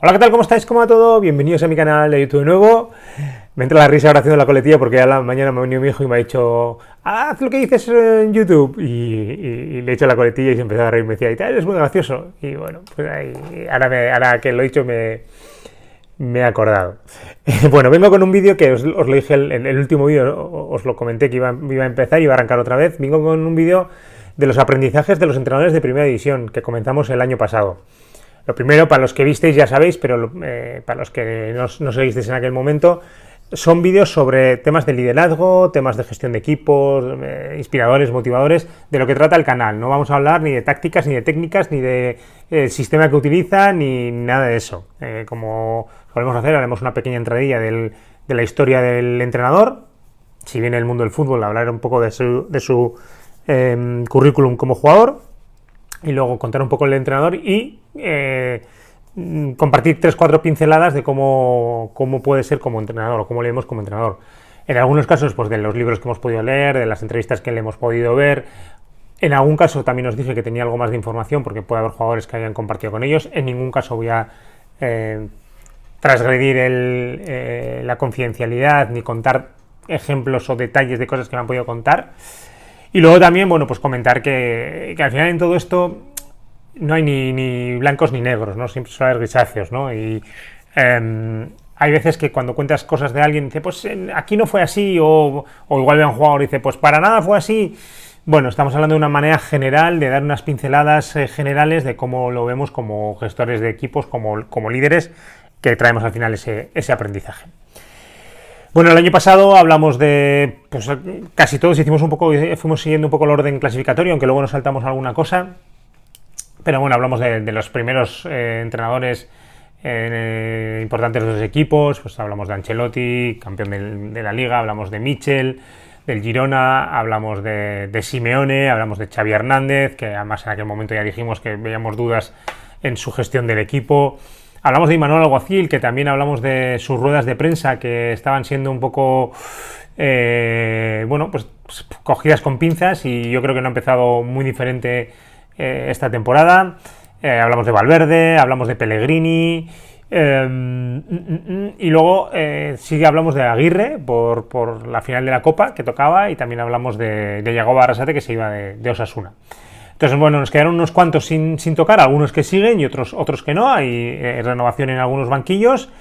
Hola, ¿qué tal? ¿Cómo estáis? ¿Cómo va todo? Bienvenidos a mi canal de YouTube de nuevo. Me entra la risa ahora haciendo la coletilla porque a la mañana me ha venido mi hijo y me ha dicho haz lo que dices en YouTube. Y le he hecho la coletilla y se empezó a reír. Me decía, eres muy gracioso. Y bueno, pues ahí, ahora que lo he dicho me he acordado. Bueno, vengo con un vídeo que os lo dije en el último vídeo, os lo comenté que iba a empezar y iba a arrancar otra vez. Vengo con un vídeo de los aprendizajes de los entrenadores de primera división que comenzamos el año pasado. Lo primero, para los que visteis ya sabéis, pero para los que no seguisteis en aquel momento, son vídeos sobre temas de liderazgo, temas de gestión de equipos, inspiradores, motivadores, de lo que trata el canal. No vamos a hablar ni de tácticas, ni de técnicas, ni de sistema que utiliza, ni nada de eso. Como solemos hacer, haremos una pequeña entradilla de la historia del entrenador, si viene el mundo del fútbol, hablar un poco de su currículum como jugador, y luego contar un poco el entrenador y compartir 3-4 pinceladas de cómo puede ser como entrenador o cómo leemos como entrenador. En algunos casos, pues de los libros que hemos podido leer, de las entrevistas que le hemos podido ver. En algún caso también os dije que tenía algo más de información porque puede haber jugadores que hayan compartido con ellos. En ningún caso voy a transgredir la confidencialidad ni contar ejemplos o detalles de cosas que me han podido contar. Y luego también, bueno, pues comentar que al final en todo esto no hay ni blancos ni negros, ¿no? Siempre suele haber grisáceos, ¿no? Y hay veces que cuando cuentas cosas de alguien, dice, pues aquí no fue así, o igual ve a un jugador y dice, pues para nada fue así. Bueno, estamos hablando de una manera general, de dar unas pinceladas generales de cómo lo vemos como gestores de equipos, como líderes, que traemos al final ese aprendizaje. Bueno, el año pasado hablamos de, pues casi todos fuimos siguiendo un poco el orden clasificatorio, aunque luego nos saltamos alguna cosa. Pero bueno, hablamos de los primeros entrenadores importantes de los equipos, pues hablamos de Ancelotti, campeón de la Liga, hablamos de Michel, del Girona, hablamos de Simeone, hablamos de Xavi Hernández, que además en aquel momento ya dijimos que veíamos dudas en su gestión del equipo. Hablamos de Imanol Alguacil, que también hablamos de sus ruedas de prensa, que estaban siendo un poco, pues cogidas con pinzas, y yo creo que no ha empezado muy diferente esta temporada. Hablamos de Valverde, hablamos de Pellegrini, y luego sí hablamos de Aguirre por la final de la Copa que tocaba, y también hablamos de Yagoba Arrasate, que se iba de Osasuna. Entonces, bueno, nos quedaron unos cuantos sin tocar, algunos que siguen y otros que no. Hay renovación en algunos banquillos.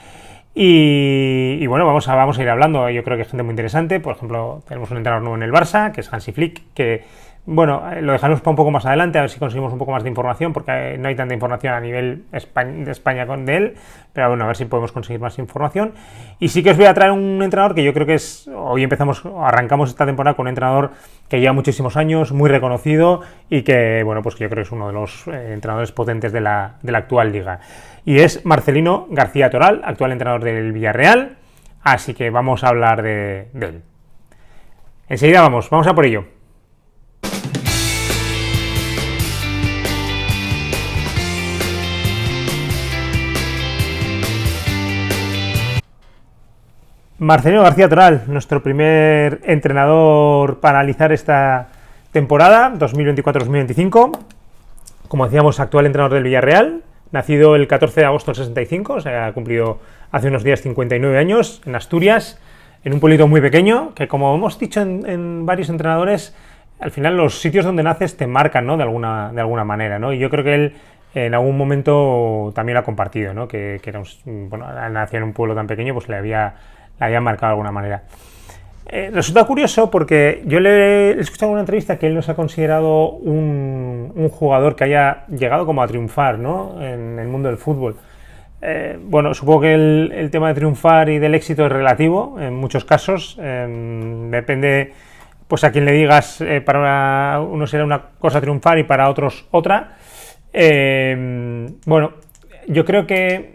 Y bueno, vamos a ir hablando. Yo creo que hay gente muy interesante. Por ejemplo, tenemos un entrenador nuevo en el Barça, que es Hansi Flick, que, bueno, lo dejaremos para un poco más adelante, a ver si conseguimos un poco más de información, porque no hay tanta información a nivel de España de él, pero bueno, a ver si podemos conseguir más información. Y sí que os voy a traer un entrenador que yo creo que arrancamos esta temporada con un entrenador que lleva muchísimos años, muy reconocido, y que, bueno, pues que yo creo que es uno de los entrenadores potentes de la actual liga. Y es Marcelino García Toral, actual entrenador del Villarreal, así que vamos a hablar de él. Enseguida vamos a por ello. Marcelino García Toral, nuestro primer entrenador para analizar esta temporada 2024-2025. Como decíamos, actual entrenador del Villarreal, nacido el 14 de agosto del 65, o sea, ha cumplido hace unos días 59 años, en Asturias, en un pueblito muy pequeño, que como hemos dicho en varios entrenadores, al final los sitios donde naces te marcan, ¿no? de alguna manera, ¿no? Y yo creo que él en algún momento también lo ha compartido, ¿no? Que era nació en un pueblo tan pequeño, pues le había marcado de alguna manera. Resulta curioso porque yo le he escuchado en una entrevista que él nos ha considerado un jugador que haya llegado como a triunfar, ¿no? En el mundo del fútbol. Bueno, supongo que el tema de triunfar y del éxito es relativo en muchos casos. Depende, pues a quien le digas, para uno será una cosa triunfar y para otros otra. Bueno, yo creo que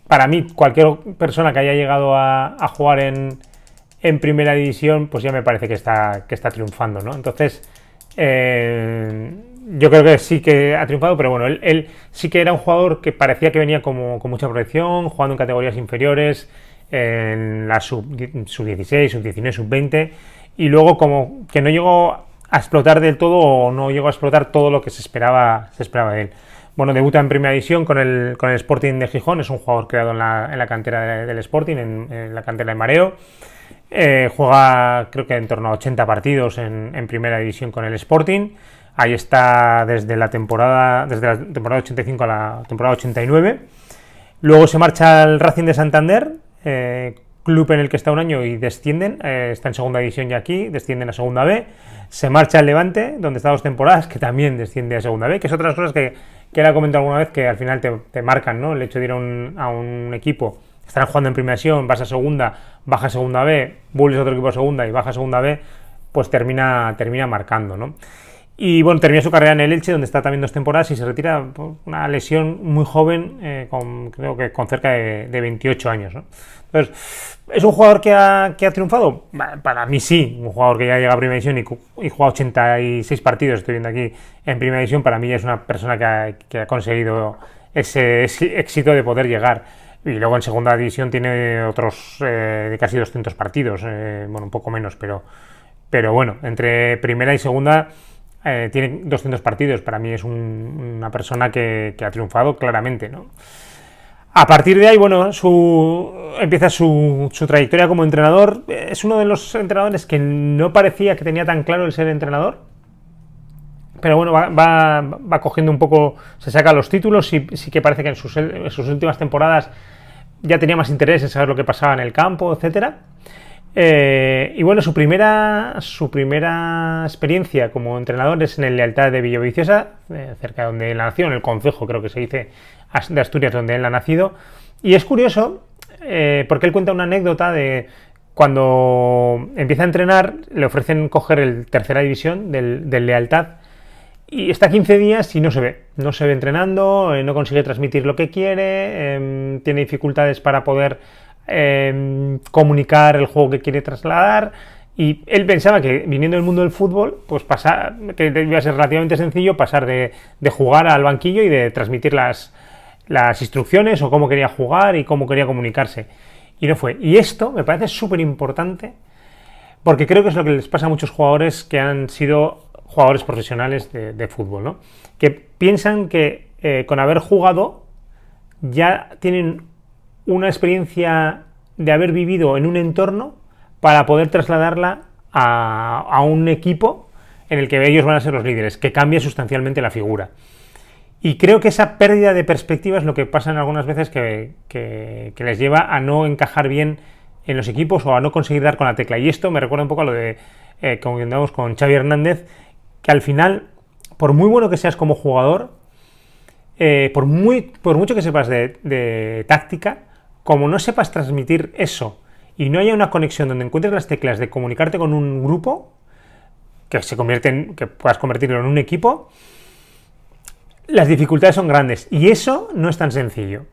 para mí, cualquier persona que haya llegado a jugar en primera división, pues ya me parece que está triunfando, ¿no? Entonces, yo creo que sí que ha triunfado, pero bueno, él sí que era un jugador que parecía que venía con mucha proyección, jugando en categorías inferiores, en la sub-16, sub-19, sub-20, y luego como que no llegó a explotar del todo, o no llegó a explotar todo lo que se esperaba de él. Bueno, debuta en primera división con el Sporting de Gijón, es un jugador creado en la cantera del Sporting, en la cantera de Mareo. Juega creo que en torno a 80 partidos en primera división con el Sporting. Ahí está desde la temporada 85 a la temporada 89. Luego se marcha al Racing de Santander, club en el que está un año y descienden. Está en segunda división ya aquí, descienden a segunda B. Se marcha al Levante, donde está 2 temporadas, que también desciende a segunda B, que es otras cosas que él ha comentado alguna vez que al final te marcan, ¿no? El hecho de ir a un equipo, estar jugando en primera división, vas a segunda, baja a segunda B, vuelves a otro equipo a segunda y baja a segunda B, pues termina marcando, ¿no? Y bueno, termina su carrera en el Elche, donde está también 2 temporadas y se retira por una lesión muy joven, creo que con cerca de 28 años, ¿no? Entonces, ¿es un jugador que ha triunfado? Para mí sí, un jugador que ya llega a primera división y juega 86 partidos, estoy viendo aquí, en primera división, para mí ya es una persona que ha conseguido ese éxito de poder llegar. Y luego en segunda división tiene otros de casi 200 partidos, bueno, un poco menos, pero bueno, entre primera y segunda tiene 200 partidos. Para mí es una persona que ha triunfado claramente, ¿no? A partir de ahí, bueno, empieza su trayectoria como entrenador. Es uno de los entrenadores que no parecía que tenía tan claro el ser entrenador, pero bueno, va cogiendo un poco, se saca los títulos y sí que parece que en sus últimas temporadas ya tenía más interés en saber lo que pasaba en el campo, etcétera. Y bueno, su primera experiencia como entrenador es en el Lealtad de Villaviciosa, cerca de donde él nació, en el concejo, creo que se dice, de Asturias, donde él ha nacido. Y es curioso, porque él cuenta una anécdota de cuando empieza a entrenar, le ofrecen coger el tercera división del Lealtad, y está 15 días y no se ve entrenando, no consigue transmitir lo que quiere, tiene dificultades para poder comunicar el juego que quiere trasladar, y él pensaba que viniendo del mundo del fútbol, pues que iba a ser relativamente sencillo pasar de jugar al banquillo y de transmitir las instrucciones o cómo quería jugar y cómo quería comunicarse, y no fue. Y esto me parece súper importante porque creo que es lo que les pasa a muchos jugadores que han sido jugadores profesionales de fútbol, ¿no? Que piensan que con haber jugado ya tienen una experiencia de haber vivido en un entorno para poder trasladarla a un equipo en el que ellos van a ser los líderes, que cambia sustancialmente la figura. Y creo que esa pérdida de perspectiva es lo que pasa en algunas veces que les lleva a no encajar bien en los equipos o a no conseguir dar con la tecla. Y esto me recuerda un poco a lo de como andamos con Xavi Hernández, que al final, por muy bueno que seas como jugador, por mucho que sepas de táctica, como no sepas transmitir eso y no haya una conexión donde encuentres las teclas de comunicarte con un grupo que puedas convertirlo en un equipo, las dificultades son grandes y eso no es tan sencillo.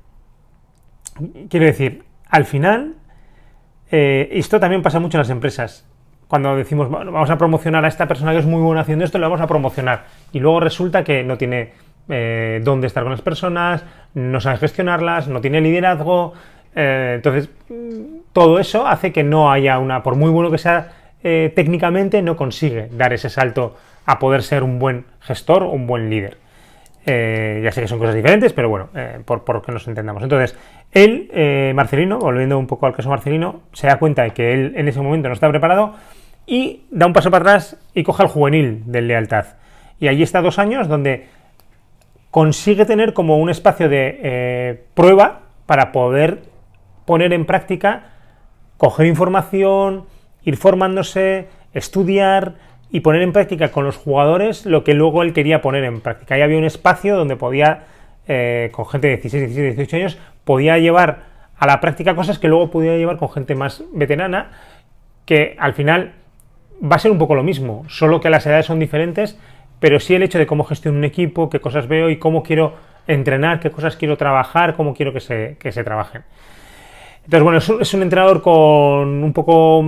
Quiero decir, al final, esto también pasa mucho en las empresas. Cuando decimos, bueno, vamos a promocionar a esta persona que es muy buena haciendo esto, lo vamos a promocionar, y luego resulta que no tiene dónde estar con las personas, no sabe gestionarlas, no tiene liderazgo. Entonces, todo eso hace que no haya por muy bueno que sea técnicamente, no consigue dar ese salto a poder ser un buen gestor o un buen líder. Ya sé que son cosas diferentes, pero bueno, por que nos entendamos. Entonces, él, Marcelino, volviendo un poco al caso Marcelino, se da cuenta de que él en ese momento no está preparado y da un paso para atrás y coge al juvenil del Lealtad. Y allí está 2 años donde consigue tener como un espacio de prueba para poder poner en práctica, coger información, ir formándose, estudiar y poner en práctica con los jugadores lo que luego él quería poner en práctica. Ahí había un espacio donde podía, con gente de 16, 17, 18 años, podía llevar a la práctica cosas que luego podía llevar con gente más veterana, que al final va a ser un poco lo mismo, solo que las edades son diferentes, pero sí el hecho de cómo gestiono un equipo, qué cosas veo y cómo quiero entrenar, qué cosas quiero trabajar, cómo quiero que se trabajen. Entonces, bueno, es un entrenador con un poco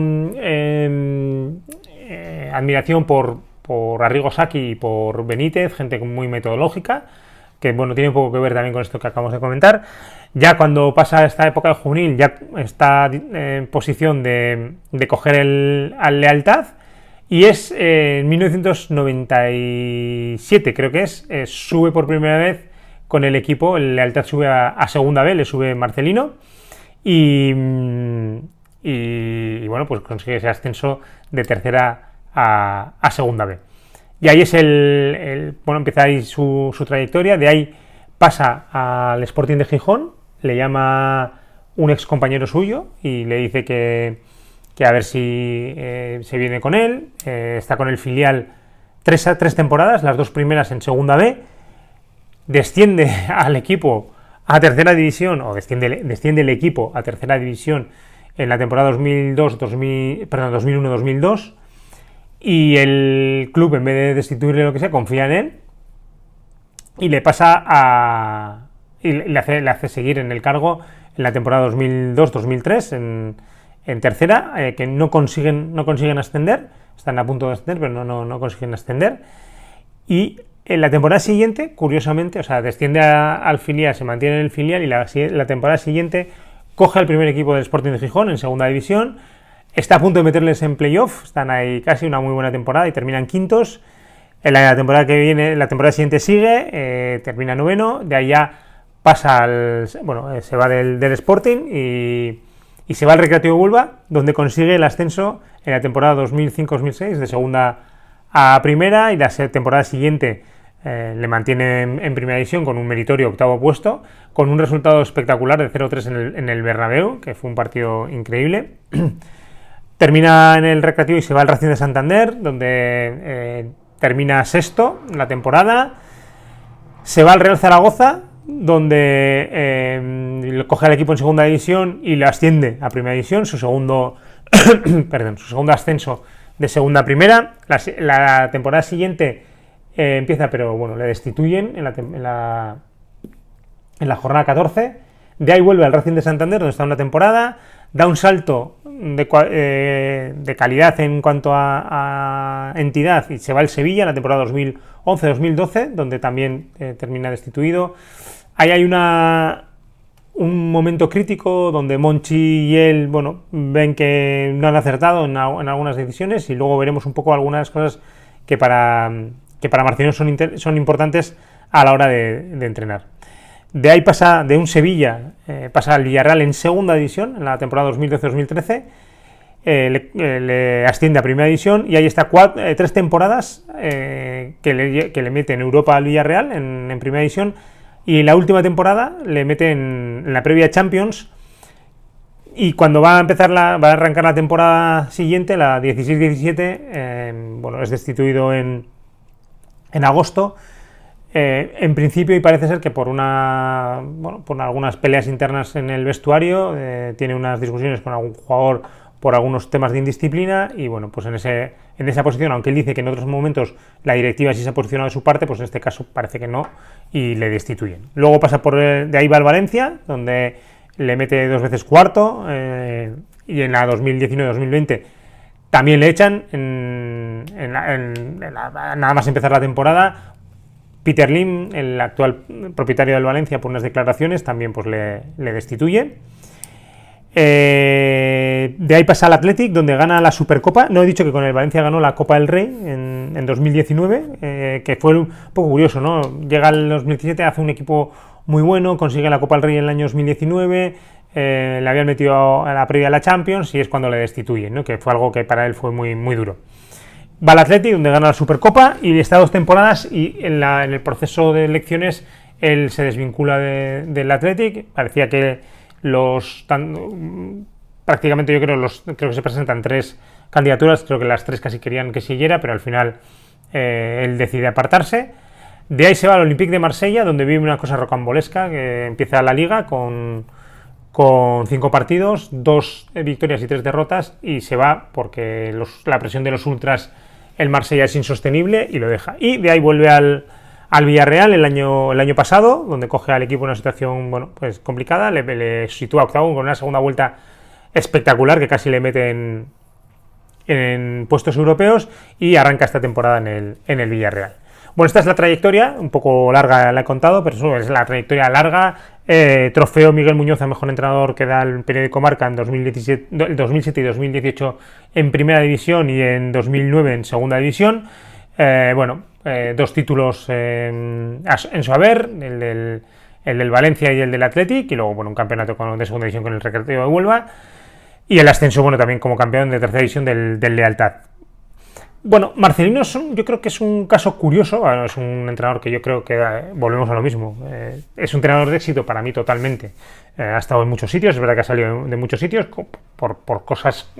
admiración por Arrigo Sacchi y por Benítez, gente muy metodológica, que bueno, tiene un poco que ver también con esto que acabamos de comentar. Ya cuando pasa esta época del juvenil, ya está en posición de coger al Lealtad, y es en 1997, creo que sube por primera vez con el equipo, el Lealtad sube a segunda B, le sube Marcelino y bueno, pues consigue ese ascenso de tercera a segunda B. Y ahí es bueno, empieza ahí su trayectoria. De ahí pasa al Sporting de Gijón, le llama un ex compañero suyo y le dice que a ver si se viene con él. Está con el filial tres temporadas, las 2 primeras en segunda B. Desciende al equipo a tercera división, o desciende el equipo a tercera división en la temporada 2001-2002, y el club, en vez de destituirle lo que sea, confía en él y le pasa y le hace seguir en el cargo en la temporada 2002-2003 en tercera, que no consiguen ascender, están a punto de ascender, pero no consiguen ascender. Y en la temporada siguiente, curiosamente, o sea, desciende al filial, se mantiene en el filial, y la temporada siguiente coge al primer equipo del Sporting de Gijón en segunda división. Está a punto de meterles en playoff, están ahí casi una muy buena temporada y terminan quintos. En la temporada que viene, la temporada siguiente sigue, termina noveno, de ahí ya pasa se va del Sporting y se va al Recreativo Huelva, donde consigue el ascenso en la temporada 2005-2006 de segunda a primera, y la temporada siguiente le mantiene en primera división con un meritorio octavo puesto, con un resultado espectacular de 0-3 en el Bernabéu, que fue un partido increíble. Termina en el Recreativo y se va al Racing de Santander, donde termina sexto en la temporada. Se va al Real Zaragoza, donde coge al equipo en segunda división y le asciende a primera división, su segundo ascenso de segunda a primera. La temporada siguiente empieza, pero bueno, le destituyen en la jornada 14. De ahí vuelve al Racing de Santander, donde está una temporada, da un salto de calidad en cuanto a entidad y se va al Sevilla en la temporada 2011-2012, donde también termina destituido. Ahí hay un momento crítico donde Monchi y él, bueno, ven que no han acertado en algunas decisiones, y luego veremos un poco algunas cosas que para Marcelino son importantes a la hora de entrenar. De ahí pasa, de un Sevilla, pasa al Villarreal en segunda división en la temporada 2012-2013, le asciende a primera división, y ahí está 3 temporadas que le mete en Europa al Villarreal en primera división, y en la última temporada le mete en la previa Champions. Y cuando va a arrancar la temporada siguiente, la 16-17, bueno, es destituido en agosto. En principio, y parece ser que por algunas peleas internas en el vestuario, tiene unas discusiones con algún jugador por algunos temas de indisciplina, y bueno, pues en esa posición, aunque él dice que en otros momentos la directiva sí se ha posicionado de su parte, pues en este caso parece que no, y le destituyen. Luego pasa de ahí va al Valencia, donde le mete 2 veces cuarto, y en la 2019-2020 también le echan, nada más empezar la temporada. Peter Lim, el actual propietario del Valencia, por unas declaraciones, también pues le destituye. De ahí pasa al Athletic, donde gana la Supercopa. No he dicho que con el Valencia ganó la Copa del Rey en 2019, que fue un poco curioso, ¿no? Llega el 2017, hace un equipo muy bueno, consigue la Copa del Rey en el año 2019, le habían metido a la previa a la Champions, y es cuando le destituyen, ¿no? Que fue algo que para él fue muy, muy duro. Va al Athletic, donde gana la Supercopa, y está 2 temporadas, y en el proceso de elecciones él se desvincula del Athletic. Parecía que prácticamente yo creo que se presentan 3 candidaturas, creo que las 3 casi querían que siguiera, pero al final él decide apartarse. De ahí se va al Olympique de Marsella, donde vive una cosa rocambolesca, que empieza la liga con 5 partidos, 2 victorias y 3 derrotas, y se va porque la presión de los ultras, el Marsella, es insostenible, y lo deja. Y de ahí vuelve al Villarreal el año pasado, donde coge al equipo en una situación, bueno, pues complicada, le sitúa octavo con una segunda vuelta espectacular que casi le mete en puestos europeos, y arranca esta temporada en el Villarreal. Bueno, esta es la trayectoria, un poco larga la he contado, pero eso es la trayectoria larga. Trofeo Miguel Muñoz a mejor entrenador que da el periódico Marca en 2007 y 2018 en primera división, y en 2009 en segunda división. 2 títulos en su haber, el del Valencia y el del Athletic, y luego bueno, un campeonato de segunda división con el Recreativo de Huelva, y el ascenso, bueno, también como campeón de tercera división del Lealtad. Bueno, Marcelino yo creo que es un caso curioso. Bueno, es un entrenador que yo creo que, volvemos a lo mismo, es un entrenador de éxito para mí totalmente. Ha estado en muchos sitios, es verdad que ha salido de muchos sitios por cosas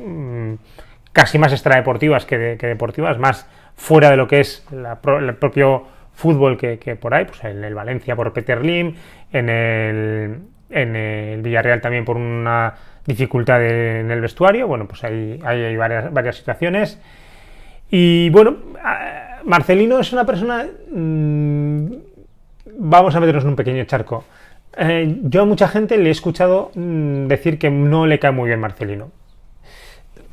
casi más extradeportivas que deportivas, más fuera de lo que es el propio fútbol que por ahí, pues en el Valencia por Peter Lim, en el Villarreal también por una dificultad en el vestuario. Bueno, pues ahí hay varias situaciones. Y bueno, Marcelino es una persona... vamos a meternos en un pequeño charco. Yo a mucha gente le he escuchado decir que no le cae muy bien Marcelino.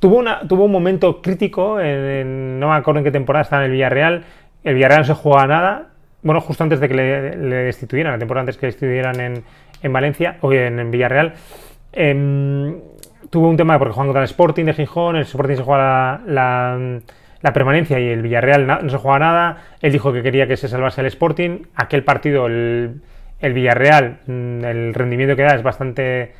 Tuvo un momento crítico, no me acuerdo en qué temporada estaba en el Villarreal. El Villarreal no se jugaba nada. Bueno, justo antes de que le destituyeran, la temporada antes que le destituyeran en Valencia, o en Villarreal. Tuvo un tema porque jugaban contra el Sporting de Gijón, el Sporting se jugaba la permanencia y el Villarreal no se jugaba nada. Él dijo que quería que se salvase el Sporting. Aquel partido, el Villarreal, el rendimiento que da es bastante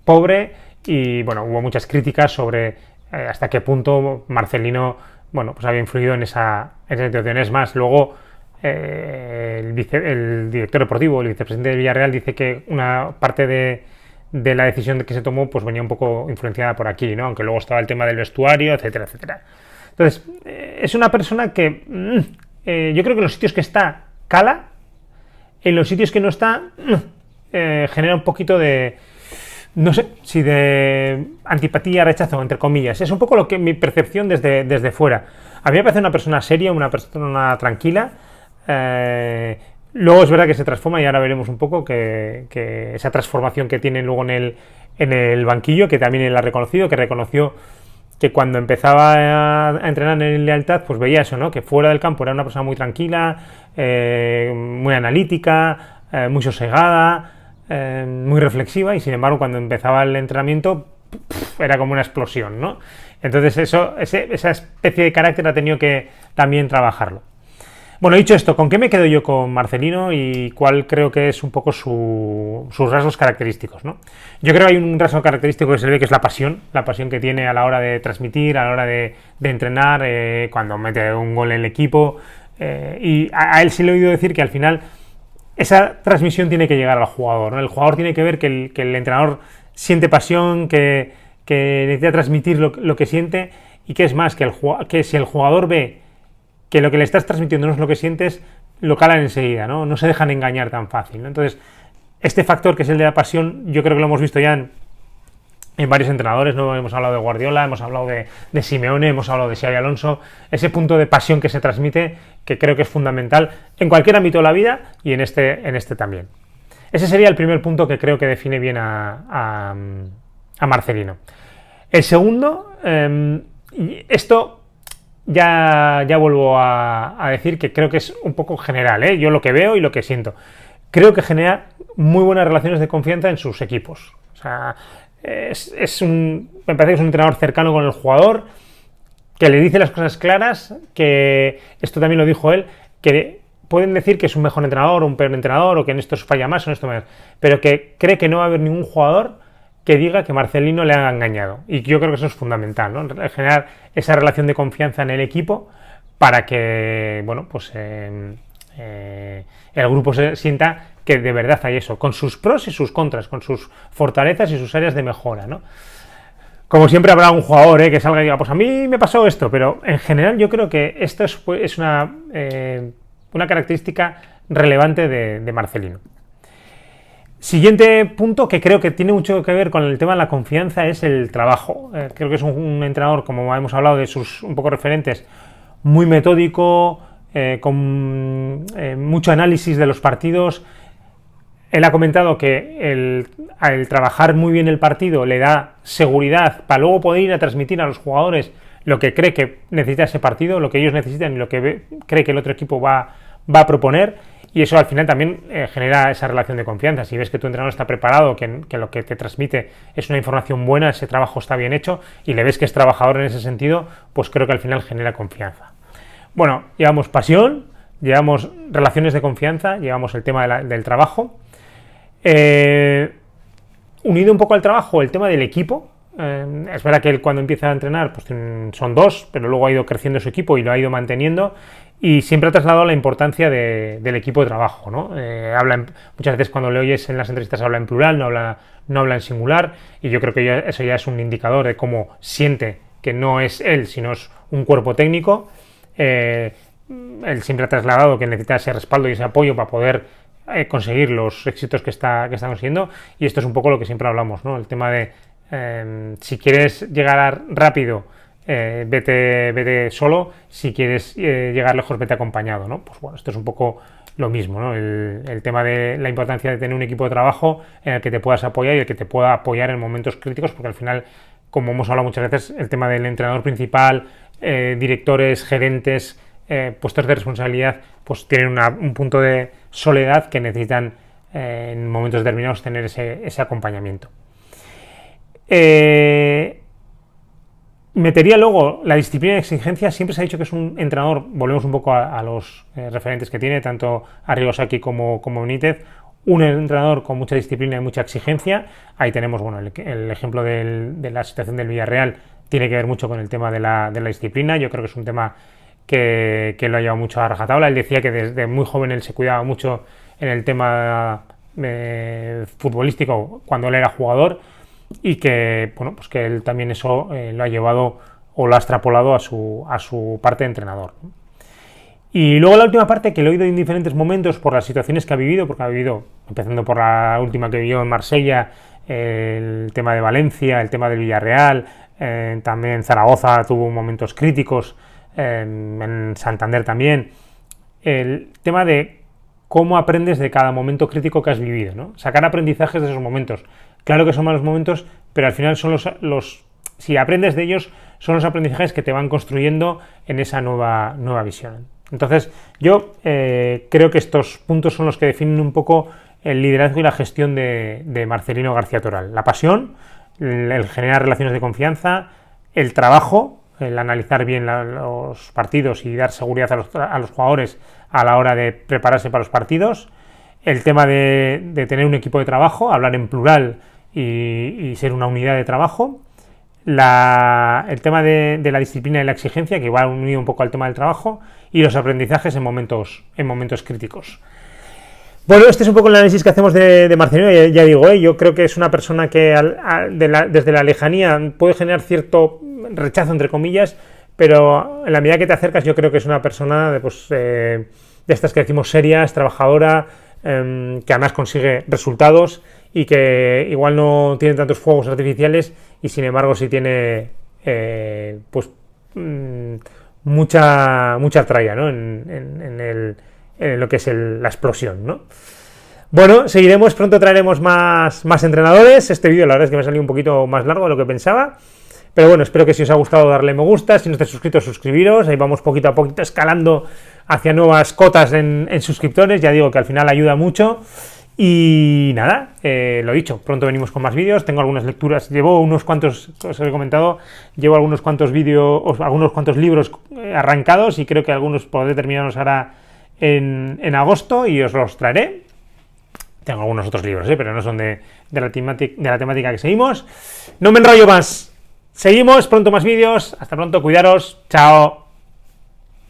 pobre y bueno, hubo muchas críticas sobre hasta qué punto Marcelino, bueno, pues había influido en esa situación. Es más, luego el director deportivo, el vicepresidente del Villarreal, dice que una parte de la decisión que se tomó pues venía un poco influenciada por aquí, ¿no? Aunque luego estaba el tema del vestuario, etcétera, etcétera. Entonces, es una persona que yo creo que en los sitios que está cala, en los sitios que no está genera un poquito de, no sé, si de antipatía, rechazo, entre comillas. Es un poco lo que mi percepción desde fuera. A mí me parece una persona seria, una persona tranquila. Luego es verdad que se transforma y ahora veremos un poco que esa transformación que tiene luego en el banquillo, que también él ha reconocido, que reconoció que cuando empezaba a entrenar en el Lealtad, pues veía eso, ¿no? Que fuera del campo era una persona muy tranquila, muy analítica, muy sosegada, muy reflexiva, y sin embargo cuando empezaba el entrenamiento era como una explosión, ¿no? Entonces esa especie de carácter ha tenido que también trabajarlo. Bueno, dicho esto, ¿con qué me quedo yo con Marcelino y cuál creo que es un poco sus rasgos característicos, ¿no? Yo creo que hay un rasgo característico que se ve, que es la pasión que tiene a la hora de transmitir, a la hora de entrenar, cuando mete un gol en el equipo, y a él sí le he oído decir que al final esa transmisión tiene que llegar al jugador, ¿no? El jugador tiene que ver que el entrenador siente pasión, que necesita transmitir lo que siente, y que es más, que si el jugador ve que lo que le estás transmitiendo no es lo que sientes, lo calan enseguida, ¿no? No se dejan engañar tan fácil, ¿no? Entonces, este factor que es el de la pasión, yo creo que lo hemos visto ya en varios entrenadores, ¿no? Hemos hablado de Guardiola, hemos hablado de Simeone, hemos hablado de Xabi Alonso. Ese punto de pasión que se transmite, que creo que es fundamental en cualquier ámbito de la vida y en este también. Ese sería el primer punto que creo que define bien a Marcelino. El segundo, esto ya vuelvo a decir que creo que es un poco general, ¿eh? Yo lo que veo y lo que siento. Creo que genera muy buenas relaciones de confianza en sus equipos. O sea, me parece que es un entrenador cercano con el jugador, que le dice las cosas claras, que esto también lo dijo él, que pueden decir que es un mejor entrenador o un peor entrenador, o que en esto falla más o en esto más, pero que cree que no va a haber ningún jugador que diga que Marcelino le ha engañado. Y yo creo que eso es fundamental, ¿no? Generar esa relación de confianza en el equipo para que, bueno, pues el grupo se sienta que de verdad hay eso, con sus pros y sus contras, con sus fortalezas y sus áreas de mejora, ¿no? Como siempre habrá un jugador que salga y diga, pues a mí me pasó esto, pero en general yo creo que esto es una característica relevante de Marcelino. Siguiente punto que creo que tiene mucho que ver con el tema de la confianza es el trabajo. Creo que es un entrenador, como hemos hablado de sus un poco referentes, muy metódico, con mucho análisis de los partidos. Él ha comentado que al trabajar muy bien el partido le da seguridad para luego poder ir a transmitir a los jugadores lo que cree que necesita ese partido, lo que ellos necesitan y lo que cree que el otro equipo va a proponer. Y eso al final también genera esa relación de confianza. Si ves que tu entrenador está preparado, que lo que te transmite es una información buena, ese trabajo está bien hecho, y le ves que es trabajador en ese sentido, pues creo que al final genera confianza. Bueno, llevamos pasión, llevamos relaciones de confianza, llevamos el tema del trabajo. Unido un poco al trabajo, el tema del equipo. Es verdad que él cuando empieza a entrenar pues son 2, pero luego ha ido creciendo su equipo y lo ha ido manteniendo, y siempre ha trasladado la importancia del equipo de trabajo, ¿no? Muchas veces cuando le oyes en las entrevistas habla en plural, no habla en singular, y yo creo que eso ya es un indicador de cómo siente que no es él, sino es un cuerpo técnico. Él siempre ha trasladado que necesita ese respaldo y ese apoyo para poder conseguir los éxitos que está consiguiendo, y esto es un poco lo que siempre hablamos, ¿no? El tema de si quieres llegar rápido, vete solo; si quieres llegar lejos, vete acompañado, ¿no? Pues bueno, esto es un poco lo mismo, ¿no? El tema de la importancia de tener un equipo de trabajo en el que te puedas apoyar y el que te pueda apoyar en momentos críticos, porque al final, como hemos hablado muchas veces, el tema del entrenador principal, directores, gerentes, puestos de responsabilidad, pues tienen un punto de soledad que necesitan en momentos determinados tener ese acompañamiento. Metería luego la disciplina de exigencia. Siempre se ha dicho que es un entrenador, volvemos un poco a los referentes que tiene, tanto Arrigo Sacchi como Benítez, un entrenador con mucha disciplina y mucha exigencia. Ahí tenemos, bueno, el ejemplo de la situación del Villarreal, tiene que ver mucho con el tema de la disciplina. Yo creo que es un tema que lo ha llevado mucho a rajatabla. Él decía que desde muy joven él se cuidaba mucho en el tema futbolístico cuando él era jugador, y que, bueno, pues que él también eso lo ha llevado o lo ha extrapolado a su parte de entrenador. Y luego la última parte, que lo he oído en diferentes momentos por las situaciones que ha vivido, porque ha vivido, empezando por la última que vivió en Marsella, el tema de Valencia, el tema del Villarreal, también Zaragoza tuvo momentos críticos, en Santander también. El tema de cómo aprendes de cada momento crítico que has vivido, ¿no? Sacar aprendizajes de esos momentos. Claro que son malos momentos, pero al final son si aprendes de ellos, son los aprendizajes que te van construyendo en esa nueva visión. Entonces, yo creo que estos puntos son los que definen un poco el liderazgo y la gestión de Marcelino García Toral. La pasión, el generar relaciones de confianza, el trabajo, el analizar bien los partidos y dar seguridad a los jugadores a la hora de prepararse para los partidos, el tema de tener un equipo de trabajo, hablar en plural y ser una unidad de trabajo, el tema de la disciplina y la exigencia, que va unido un poco al tema del trabajo, y los aprendizajes en momentos críticos. Bueno, este es un poco el análisis que hacemos de Marcelino. Ya digo, yo creo que es una persona que desde la lejanía puede generar cierto rechazo, entre comillas, pero en la medida que te acercas, yo creo que es una persona de estas que decimos serias, trabajadora, que además consigue resultados y que igual no tiene tantos fuegos artificiales, y sin embargo sí tiene mucha tralla, ¿no? en lo que es la explosión, ¿no? Bueno, seguiremos, pronto traeremos más entrenadores. Este vídeo la verdad es que me ha salido un poquito más largo de lo que pensaba, pero bueno, espero que si os ha gustado darle me gusta, si no estáis suscritos, suscribiros. Ahí vamos poquito a poquito escalando hacia nuevas cotas en suscriptores. Ya digo que al final ayuda mucho. Y nada, lo dicho, pronto venimos con más vídeos. Tengo algunas lecturas, llevo unos cuantos, os he comentado, llevo algunos cuantos vídeos, algunos cuantos libros arrancados, y creo que algunos podré terminarlos ahora en agosto y os los traeré. Tengo algunos otros libros, pero no son de la temática que seguimos. No me enrollo más. Seguimos, pronto más vídeos. Hasta pronto, cuidaros. Chao.